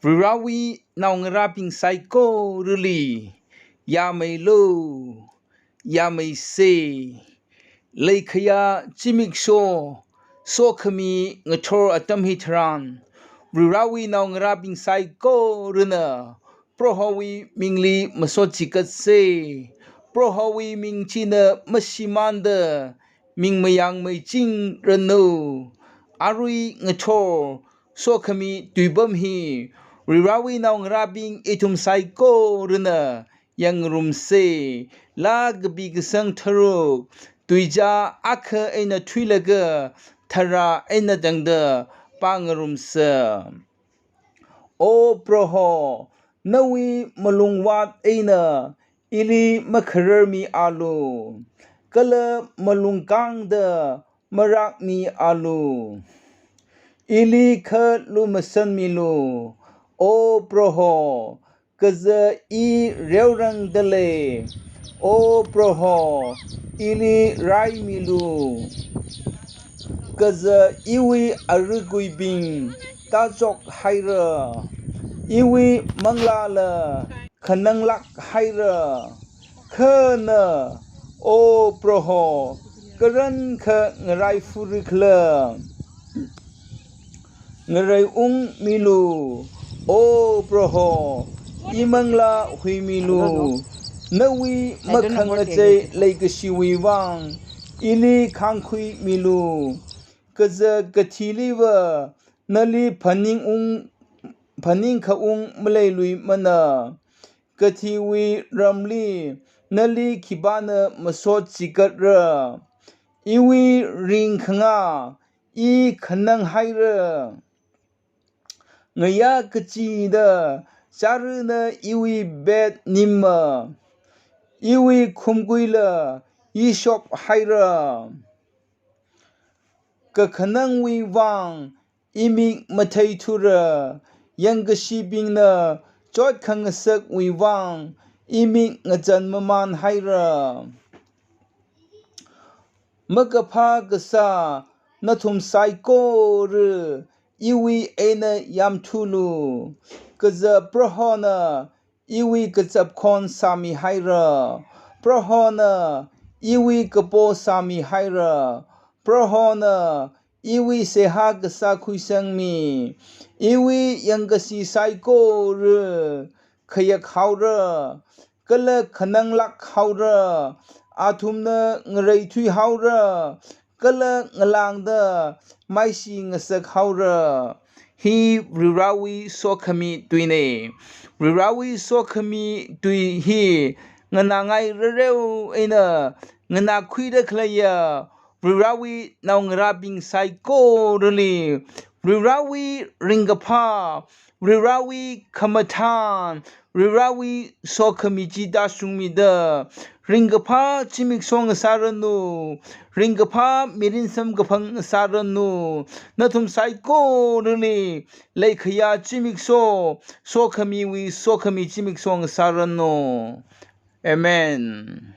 Rurawi now rapping psycho really. Ya may lo, ya may say. Laikaya chimik so kami ngator atam hitran. Rurawi now rapping psycho runa. Prohawi mingli masochikat se. Prohawi ming china masimanda. Ming mayang may ching rano. Arui ngator so kami tuibam hi. Rirawi now rabing itum psycho runa. Yang rumse la gabi gesang teruk. Tuija akha ena twilaga thara ena dangda pangarumsa. O proho nawi malungwat ena ili makarami alu. Kala malungkang da marak mi alu. Ili ka lumasan milu. O proho kaza I reurang dale. O proho ili rai milu. Kaza iwi arugui bing tajok haira. Iwi manglala kananglak haira. Kana o proho karan ka ngarai furikla. Ngarai milu. O proho imangla hui milu. Nawi makhang ajay laikasiwi wang. Ili kangkhui milu. Kaza kathiliwa nali paning ka malay lui mana. Kathiwi ramli nali kibana masot sikat ra. Iwi ring khanga I khanang haira. Ngaya kachi da charuna iwi bet nimma. Iwi khumguila ishop haira. Kakhanang wi wang imik matay tura. Yang gasibing na chot kangasak wi wang imik ngajan maman haira. Magapa gasa natum psycho ru. Iwi ena yam tulu. Kaza prohona iwi kazap kon sami haira. Prohona iwi kapo sami haira. Prohona iwi seha gasa kuisang mi. Iwi yang gasi psycho ru. Kayak haura. Kala kanang lak haura. Atumna ngaray tui haura. Kala ngalang da maisi ngasak haura. Hi rirawi so kami tuine. Rirawi so kami tui hi nganangay rerew ina nganakui da klaya. Rirawi now ngarabing psycho rili. Rirawi ringapa. Rirawi kamatan. Rirawi so kami jida sumida. Ringapa chimik song saranu. Ringapa mirin sam gapang saranu. Natum psycho rili. Laikaya chimik so kami wi so kami chimik song saranu. Amen.